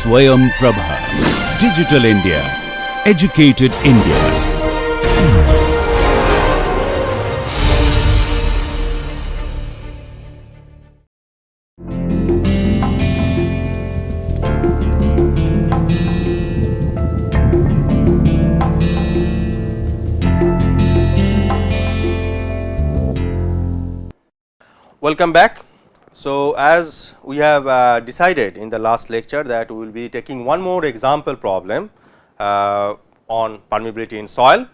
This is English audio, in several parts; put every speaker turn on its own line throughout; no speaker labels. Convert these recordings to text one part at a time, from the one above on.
Swayam Prabha. Digital India. Educated India.
Welcome back. So, as we have decided in the last lecture that we will be taking one more example problem on permeability in soil.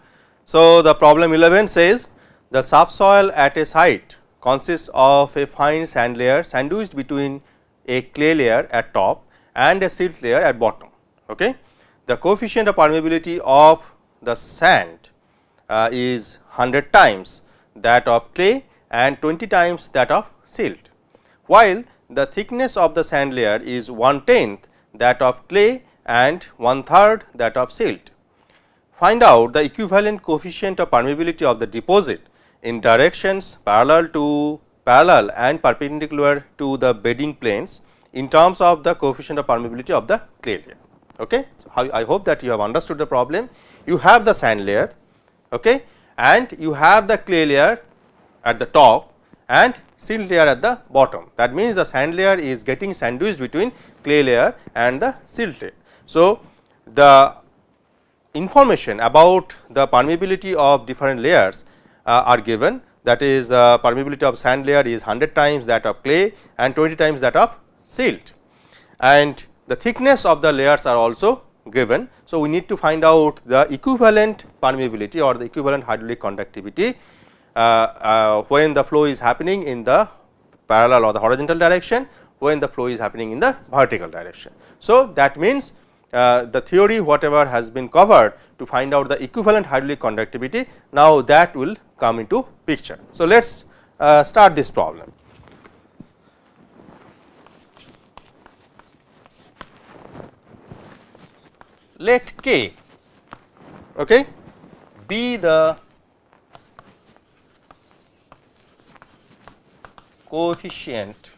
So, the problem 11 says the subsoil at a site consists of a fine sand layer sandwiched between a clay layer at top and a silt layer at bottom. Okay. The coefficient of permeability of the sand is 100 times that of clay and 20 times that of silt, while the thickness of the sand layer is 1/10 that of clay and 1/3 that of silt. Find out the equivalent coefficient of permeability of the deposit in directions parallel and perpendicular to the bedding planes in terms of the coefficient of permeability of the clay layer. Okay. So, I hope that you have understood the problem. You have the sand layer, okay, and you have the clay layer at the top and silt layer at the bottom. That means, the sand layer is getting sandwiched between clay layer and the silt layer. So, the information about the permeability of different layers are given, that is the permeability of sand layer is 100 times that of clay and 20 times that of silt, and the thickness of the layers are also given. So, we need to find out the equivalent permeability or the equivalent hydraulic conductivity when the flow is happening in the parallel or the horizontal direction, when the flow is happening in the vertical direction. So, that means, the theory whatever has been covered to find out the equivalent hydraulic conductivity, now that will come into picture. So, let us start this problem. Let K be the coefficient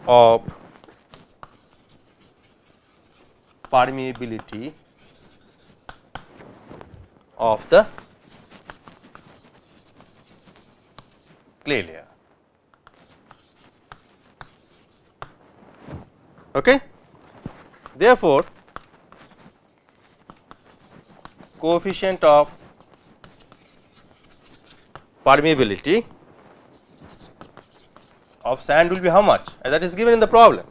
of permeability of the clay layer. Okay. Therefore, coefficient of permeability of sand will be how much, and that is given in the problem,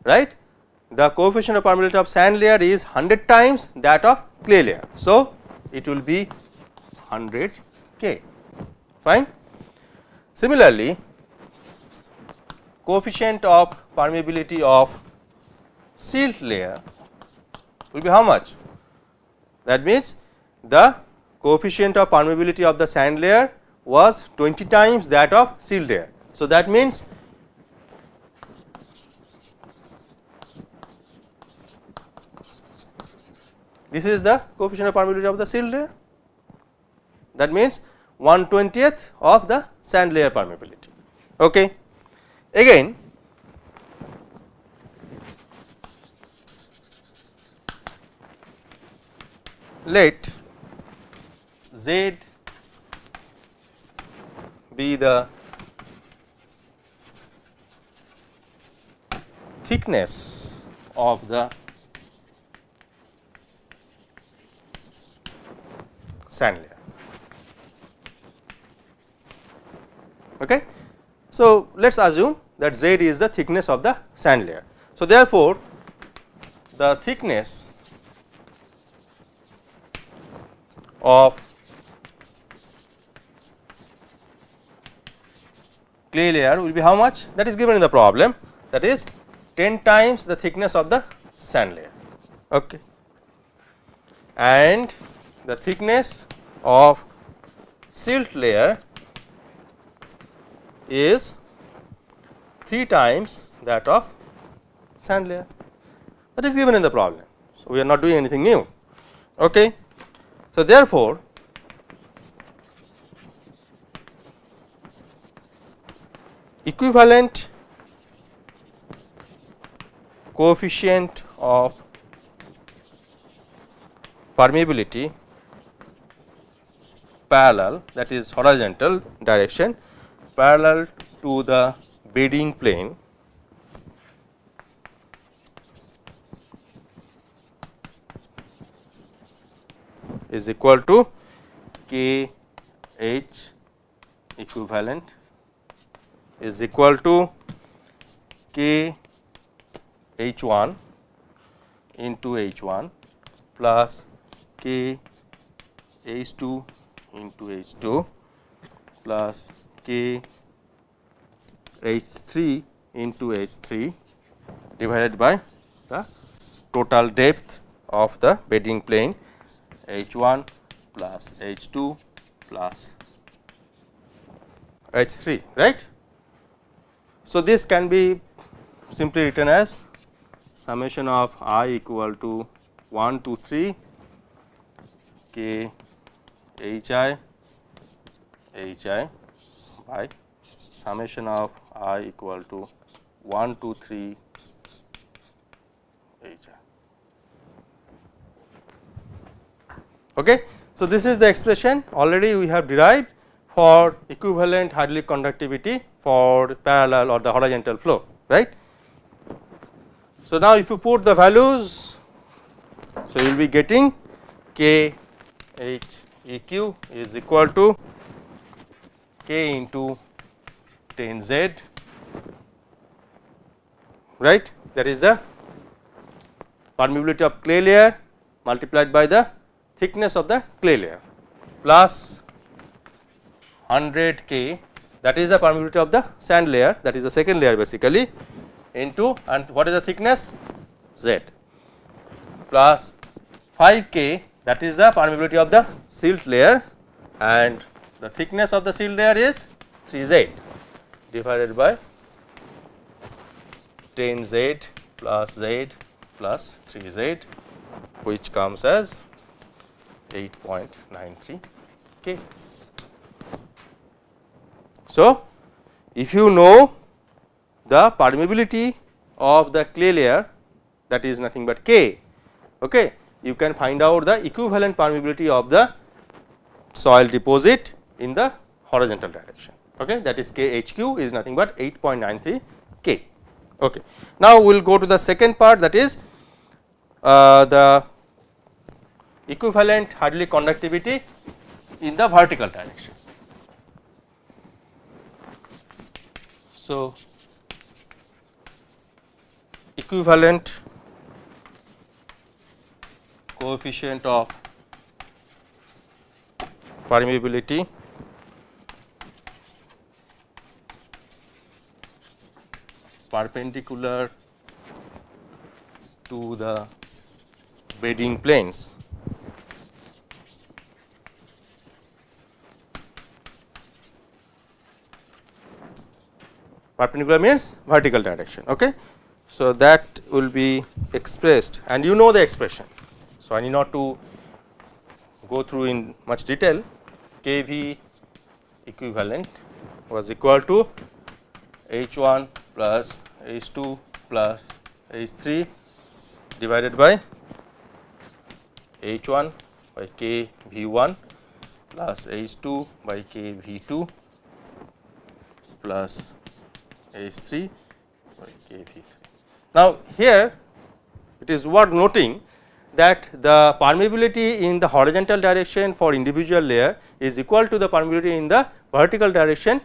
right. The coefficient of permeability of sand layer is 100 times that of clay layer. So, it will be 100 K, fine. Similarly, coefficient of permeability of silt layer will be how much, that means, the coefficient of permeability of the sand layer was 20 times that of silt layer. So, that means, this is the coefficient of permeability of the silt layer, that means 1/20th of the sand layer permeability. Okay. Again, let Z be the thickness of the sand layer. Okay. So, let us assume that Z is the thickness of the sand layer. So, therefore, the thickness of clay layer will be how much, that is given in the problem, that is 10 times the thickness of the sand layer. Okay. And the thickness of silt layer is 3 times that of sand layer, that is given in the problem. So, we are not doing anything new. Okay. So, therefore, equivalent coefficient of permeability parallel, that is horizontal direction, parallel to the bedding plane is equal to K H equivalent is equal to K H 1 into H 1 plus K H 2 into H 2 plus K H 3 into H 3 divided by the total depth of the bedding plane H 1 plus H 2 plus H 3, right. So, this can be simply written as summation of I equal to 1 to 3 K H I by summation of I equal to 1 to 3 H I. Okay. So, this is the expression already we have derived for equivalent hydraulic conductivity for parallel or the horizontal flow, right. So, now if you put the values, so you will be getting K H E Q is equal to K into 10 Z, right, that is the permeability of clay layer multiplied by the thickness of the clay layer plus 100 K, that is the permeability of the sand layer, that is the second layer basically, into, and what is the thickness Z, plus 5 K, that is the permeability of the silt layer, and the thickness of the silt layer is 3 Z divided by 10 Z plus 3 Z, which comes as 8.93 K. So, if you know the permeability of the clay layer, that is nothing but K, okay, you can find out the equivalent permeability of the soil deposit in the horizontal direction, okay, that is KHQ is nothing but 8.93 K. Okay. Now, we will go to the second part, that is the equivalent hydraulic conductivity in the vertical direction. So, equivalent coefficient of permeability perpendicular to the bedding planes perpendicular means vertical direction. Okay. So, that will be expressed, and you know the expression. So, I need not to go through in much detail. KV equivalent was equal to H1 plus H2 plus H3 divided by H1 by K V1 plus H2 by K V2 plus H3 by K V3. Now, here it is worth noting that the permeability in the horizontal direction for individual layer is equal to the permeability in the vertical direction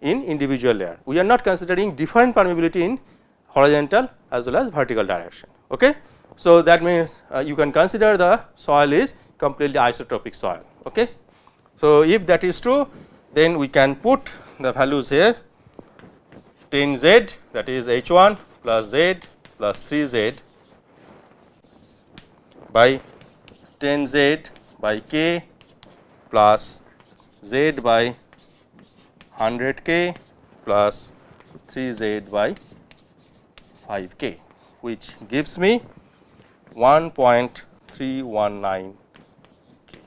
in individual layer. We are not considering different permeability in horizontal as well as vertical direction. Okay. So, that means you can consider the soil is completely isotropic soil. Okay. So, if that is true, then we can put the values here 10 Z, that is H1 plus Z plus 3 Z by 10 Z by K plus Z by 100 K plus 3 Z by 5 K, which gives me 1.319 K.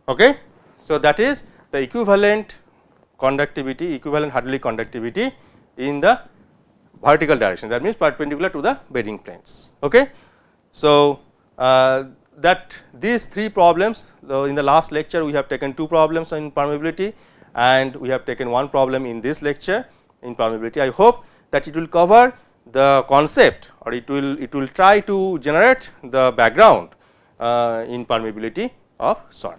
Okay. So, that is the equivalent conductivity, equivalent hydraulic conductivity in the vertical direction, that means perpendicular to the bedding planes. Okay. So, that these three problems, in the last lecture we have taken two problems in permeability and we have taken one problem in this lecture in permeability. I hope that it will cover the concept, or it will try to generate the background in permeability of soil.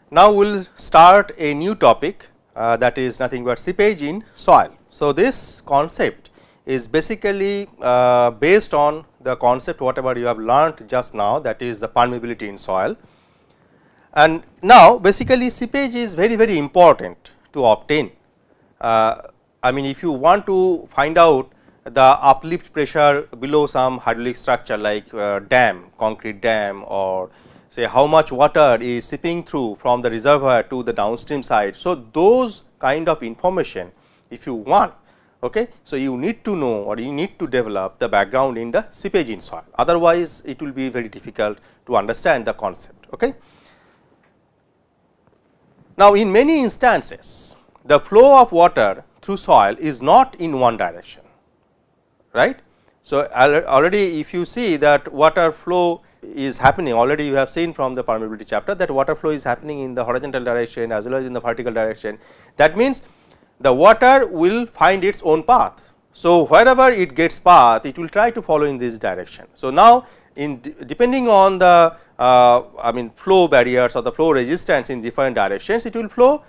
Now, we will start a new topic that is nothing but seepage in soil. So, this concept is basically based on the concept whatever you have learnt just now, that is the permeability in soil. And now, basically seepage is very important to obtain. I mean, if you want to find out the uplift pressure below some hydraulic structure like dam, concrete dam, or say how much water is seeping through from the reservoir to the downstream side. So, those kind of information if you want, okay, so you need to know or you need to develop the background in the seepage in soil, otherwise it will be very difficult to understand the concept. Okay. Now, in many instances the flow of water through soil is not in one direction, right. So, already if you see that water flow is happening, already you have seen from the permeability chapter that water flow is happening in the horizontal direction as well as in the vertical direction. That means, the water will find its own path. So, wherever it gets path, it will try to follow in this direction. So, now in depending on the I mean flow barriers or the flow resistance in different directions, it will flow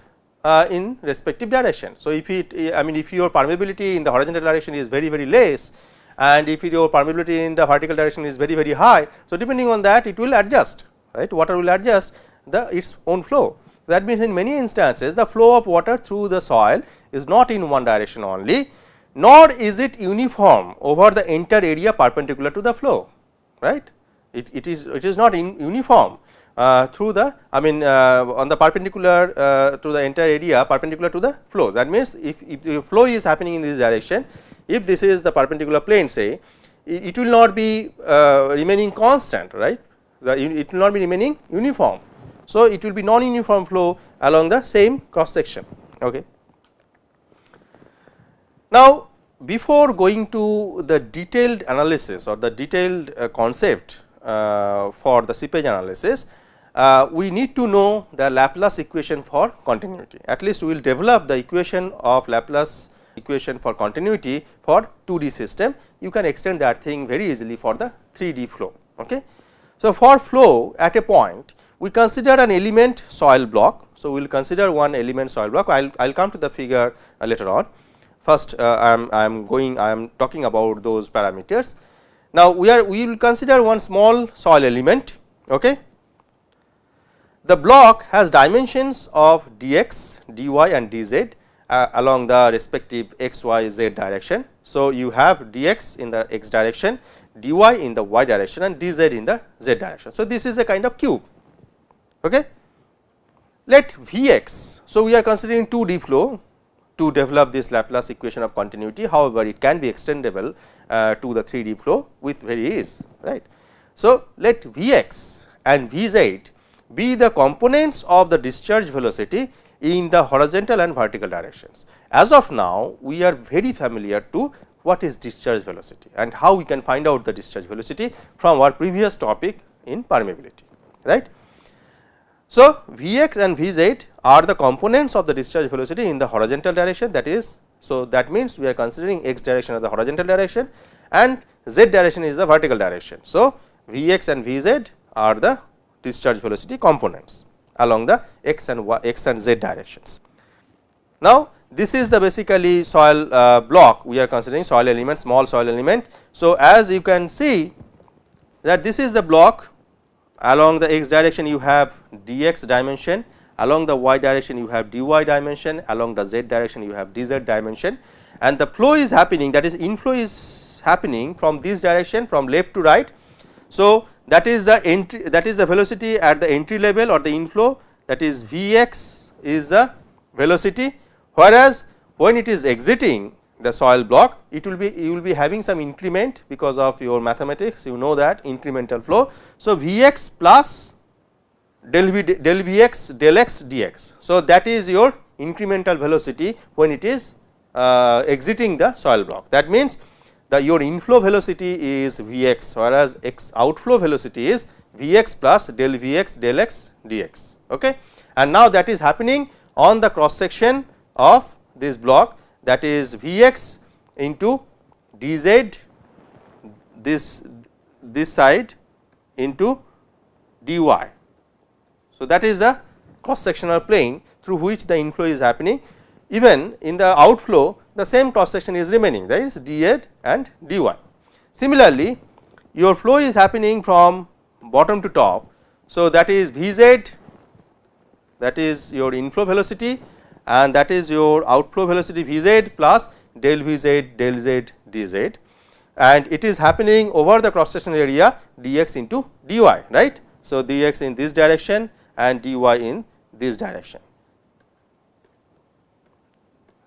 in respective direction. So, if it I mean if your permeability in the horizontal direction is very less, and if your permeability in the vertical direction is very high. So, depending on that it will adjust, right, water will adjust its own flow. That means, in many instances the flow of water through the soil is not in one direction only, nor is it uniform over the entire area perpendicular to the flow, right. It is not uniform through the I mean on the perpendicular to the entire area perpendicular to the flow. That means, if the flow is happening in this direction, if this is the perpendicular plane, say it will not be remaining constant, right, it will not be remaining uniform. So, it will be non-uniform flow along the same cross section. Okay. Now, before going to the detailed analysis or the detailed concept for the seepage analysis, we need to know the Laplace equation for continuity. At least we will develop the equation of Laplace equation for continuity for 2D system. You can extend that thing very easily for the 3D flow. Okay. So, for flow at a point, we consider an element soil block. So, we will consider one element soil block. I will come to the figure later on. First, I am talking about those parameters. Now, we will consider one small soil element. Okay. The block has dimensions of dx, dy and dz along the respective x, y, z direction. So, you have dx in the x direction, dy in the y direction and dz in the z direction. So, this is a kind of cube. Okay. Let Vx, so we are considering 2D flow to develop this Laplace equation of continuity, however, it can be extendable to the 3D flow with very ease, right. So, let Vx and Vz be the components of the discharge velocity in the horizontal and vertical directions. As of now, we are very familiar to what is discharge velocity and how we can find out the discharge velocity from our previous topic in permeability, right. So, Vx and Vz are the components of the discharge velocity in the horizontal direction, that is. So, that means, we are considering x direction as the horizontal direction and z direction is the vertical direction. So, Vx and Vz are the discharge velocity components along the x and z directions. Now, this is the basically soil block, we are considering soil element, small soil element. So, as you can see that this is the block, along the x direction you have dx dimension, along the y direction you have dy dimension, along the z direction you have dz dimension, and the flow is happening, that is inflow is happening from this direction from left to right. So, that is the entry, that is the velocity at the entry level or the inflow, that is Vx is the velocity, whereas when it is exiting the soil block, it will be, you will be having some increment because of your mathematics, you know that incremental flow. So, Vx plus del Vx del x dx. So, that is your incremental velocity when it is exiting the soil block. That means, your inflow velocity is Vx, whereas outflow velocity is Vx plus del Vx del x dx. Okay. And now that is happening on the cross section of this block, that is Vx into dz, this side into dy. So, that is the cross sectional plane through which the inflow is happening. Even in the outflow, the same cross section is remaining, that is dz and dy. Similarly, your flow is happening from bottom to top. So, that is Vz, that is your inflow velocity, and that is your outflow velocity Vz plus del Vz del z dz, and it is happening over the cross sectional area dx into dy, right. So, dx in this direction and dy in this direction,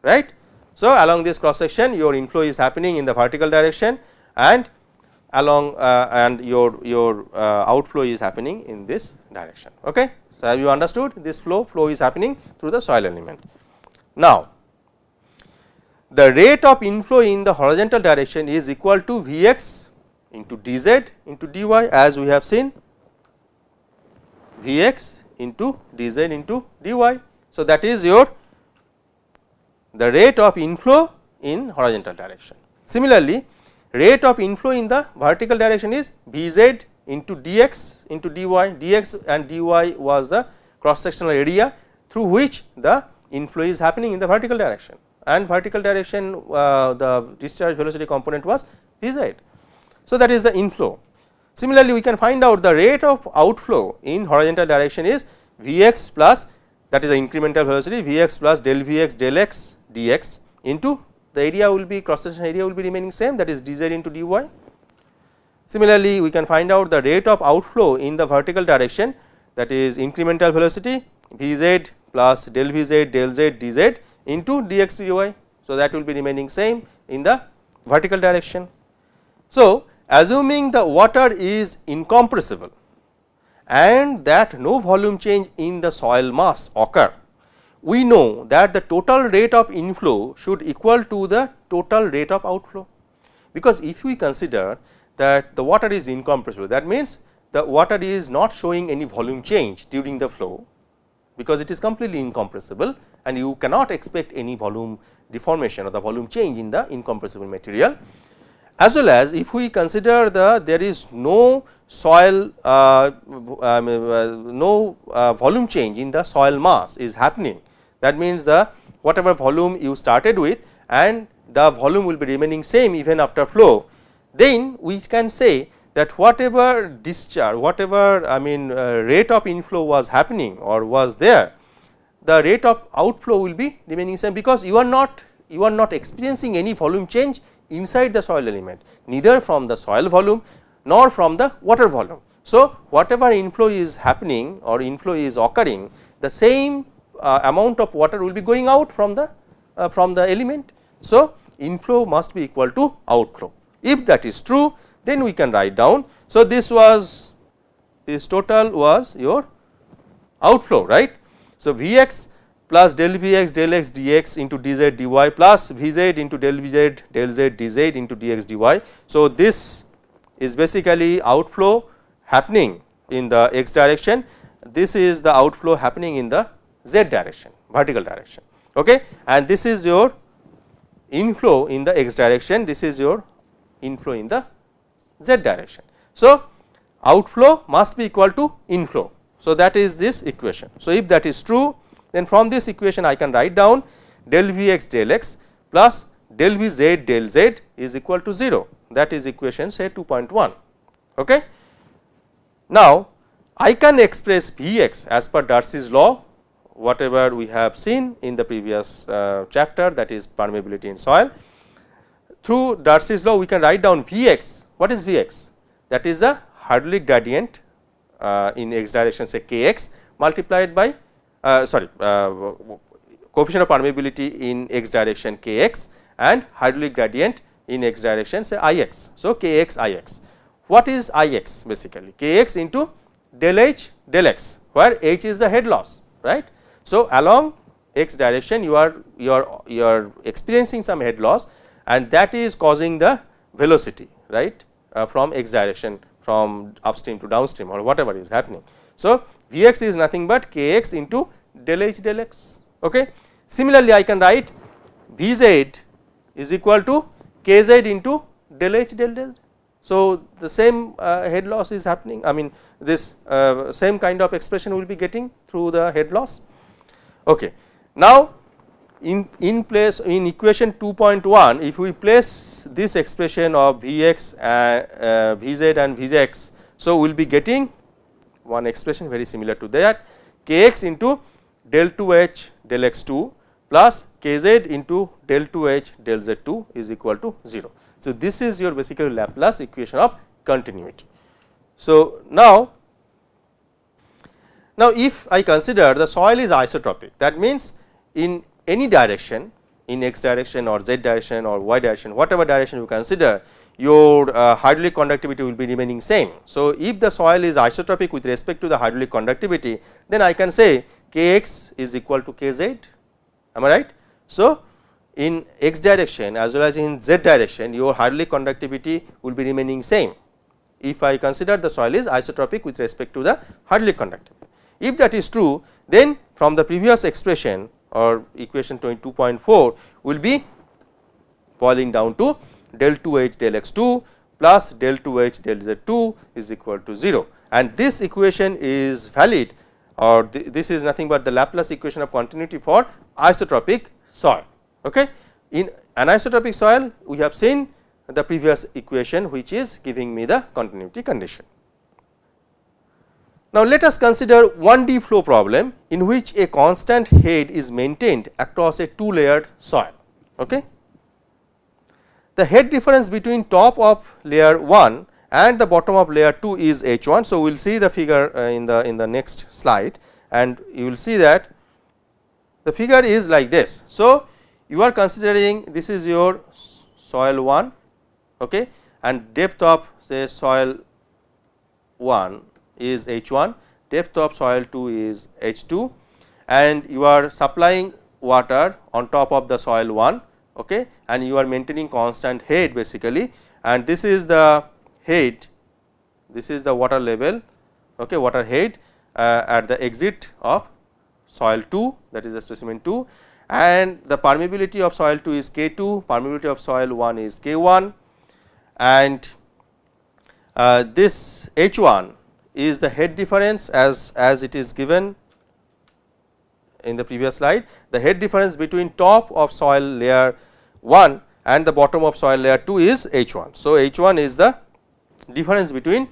right. So, along this cross section your inflow is happening in the vertical direction, and along and your outflow is happening in this direction. Okay. So, have you understood this flow is happening through the soil element. Now, the rate of inflow in the horizontal direction is equal to Vx into dz into dy, as we have seen, Vx into dz into dy. So, that is the rate of inflow in horizontal direction. Similarly, rate of inflow in the vertical direction is Vz into dx into dy, dx and dy was the cross sectional area through which the inflow is happening in the vertical direction, and vertical direction the discharge velocity component was Vz. So, that is the inflow. Similarly, we can find out the rate of outflow in horizontal direction is Vx plus, that is the incremental velocity, Vx plus del Vx del x dx into the area will be, cross section area will be remaining same, that is dz into dy. Similarly, we can find out the rate of outflow in the vertical direction, that is incremental velocity Vz plus del Vz del z dz into dx dy. So, that will be remaining same in the vertical direction. So, assuming the water is incompressible and that no volume change in the soil mass occur, we know that the total rate of inflow should equal to the total rate of outflow, because if we consider that the water is incompressible, that means the water is not showing any volume change during the flow, because it is completely incompressible and you cannot expect any volume deformation or the volume change in the incompressible material. As well as if we consider there is no soil volume change in the soil mass is happening, that means the whatever volume you started with and the volume will be remaining same even after flow, then we can say that whatever discharge, whatever rate of inflow was happening or was there, the rate of outflow will be remaining same, because you are not experiencing any volume change inside the soil element, neither from the soil volume nor from the water volume. So, whatever inflow is happening or inflow is occurring, the same amount of water will be going out from the element. So, inflow must be equal to outflow. If that is true, then we can write down. So, this total was your outflow, right. So, Vx plus del Vx del x dx into dz dy plus Vz into del Vz del z dz into dx dy. So, this is basically outflow happening in the x direction, this is the outflow happening in the z direction, vertical direction, okay. And this is your inflow in the x direction, this is your inflow in the z direction. So, outflow must be equal to inflow. So, that is this equation. So, if that is true, then from this equation I can write down del Vx del x plus del Vz del z is equal to 0, that is equation say 2.1. Okay. Now, I can express Vx as per Darcy's law, whatever we have seen in the previous chapter, that is permeability in soil. Through Darcy's law we can write down Vx. What is Vx? That is the hydraulic gradient in x direction, say kx, multiplied by coefficient of permeability in x direction kx and hydraulic gradient in x direction, say Ix. So, kx Ix. What is Ix basically? Kx into del h del x, where h is the head loss, right. So, along x direction you are experiencing some head loss, and that is causing the velocity, right, from x direction, from upstream to downstream or whatever is happening. So, V x is nothing but k x into del h del x. Okay. Similarly, I can write V z is equal to k z into del h del z. So, the same head loss is happening, I mean this same kind of expression we will be getting through the head loss. Okay. Now, in place in equation 2.1, if we place this expression of V x V z and V x, so we will be getting one expression very similar to that, k x into del 2 h del x 2 plus k z into del 2 h del z 2 is equal to 0. So, this is your basically Laplace equation of continuity. So, now if I consider the soil is isotropic, that means in any direction, in x direction or z direction or y direction, whatever direction you consider, your hydraulic conductivity will be remaining same. So, if the soil is isotropic with respect to the hydraulic conductivity, then I can say k x is equal to k z, am I right? So, in x direction as well as in z direction, your hydraulic conductivity will be remaining same if I consider the soil is isotropic with respect to the hydraulic conductivity. If that is true, then from the previous expression or equation 22.4 will be boiling down to del 2 h del x 2 plus del 2 h del z 2 is equal to 0, and this equation is valid, or this is nothing but the Laplace equation of continuity for isotropic soil. Okay. In anisotropic soil, we have seen the previous equation which is giving me the continuity condition. Now, let us consider 1D flow problem in which a constant head is maintained across a 2 layered soil. Okay. The head difference between top of layer 1 and the bottom of layer 2 is h 1. So, we will see the figure in the next slide, and you will see that the figure is like this. So, you are considering this is your soil 1, okay, and depth of say soil 1 is h 1, depth of soil 2 is h 2, and you are supplying water on top of the soil 1, okay, and you are maintaining constant head basically, and this is the head, this is the water level, okay, water head at the exit of soil 2, that is the specimen 2, and the permeability of soil 2 is K 2, permeability of soil 1 is K 1, and this H 1 is the head difference as it is given in the previous slide. The head difference between top of soil layer 1 and the bottom of soil layer 2 is H 1. So, H 1 is the difference between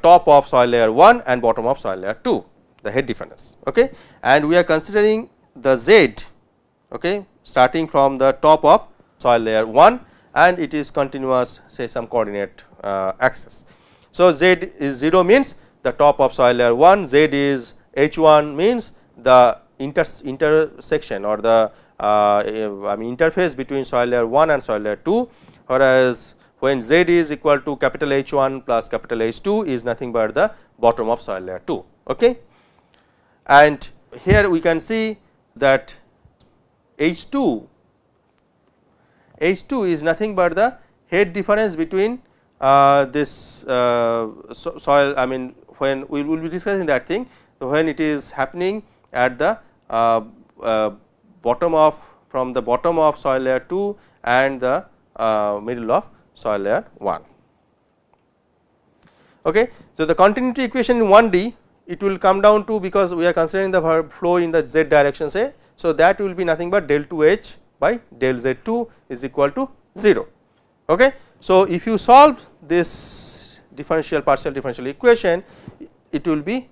top of soil layer 1 and bottom of soil layer 2, the head difference, okay, and we are considering the Z, okay, starting from the top of soil layer 1 and it is continuous say some coordinate axis. So, Z is 0 means the top of soil layer 1, Z is H 1 means the intersection or the I mean interface between soil layer 1 and soil layer 2, whereas when Z is equal to capital H 1 plus capital H 2 is nothing but the bottom of soil layer 2. Okay. And here we can see that H 2 is nothing but the head difference between this soil, I mean when we will be discussing that thing, when it is happening at the bottom of from the bottom of soil layer 2 and the middle of soil layer 1. Okay. So, the continuity equation in 1D it will come down to, because we are considering the flow in the z direction say. So, that will be nothing but del 2 h by del z 2 is equal to 0. Okay. So, if you solve this partial differential equation, it will be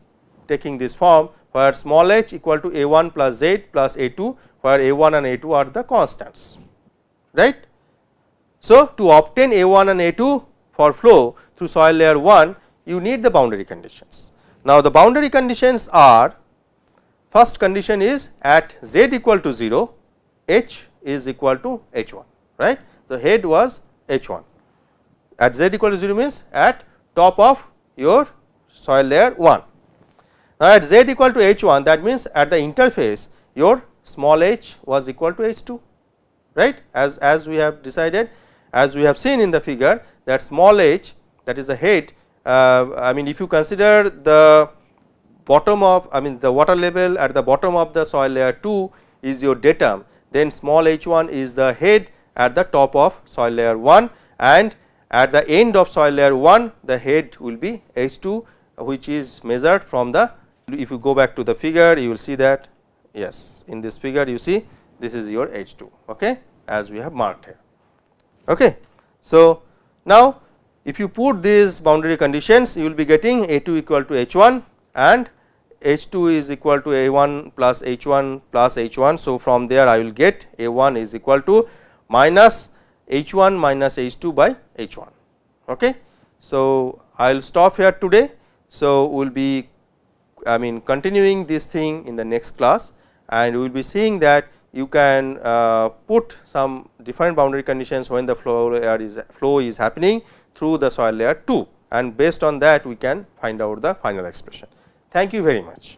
taking this form where small h equal to a 1 plus z plus a 2, where a 1 and a 2 are the constants, right. So, to obtain a 1 and a 2 for flow through soil layer 1, you need the boundary conditions. Now, the boundary conditions are, first condition is at z equal to 0, h is equal to h 1, right. So, head was h 1, at z equal to 0 means at top of your soil layer 1. Now, at z equal to h 1, that means at the interface your small h was equal to H2, right, as we have decided, as we have seen in the figure that small h, that is the head. I mean, if you consider the bottom of, I mean the water level at the bottom of the soil layer 2 is your datum, then small h1 is the head at the top of soil layer 1, and at the end of soil layer 1 the head will be H2, which is measured from the, if you go back to the figure you will see that, yes, in this figure you see this is your H2, okay, as we have marked here. Okay. So, now if you put these boundary conditions, you will be getting A2 equal to H1 and H2 is equal to A1 plus H1 plus H1. So, from there I will get A1 is equal to minus H1 minus H2 by H1. Okay. So, I will stop here today. So, we will be, I mean, continuing this thing in the next class, and we will be seeing that you can put some different boundary conditions when the flow is happening through the soil layer 2, and based on that we can find out the final expression. Thank you very much.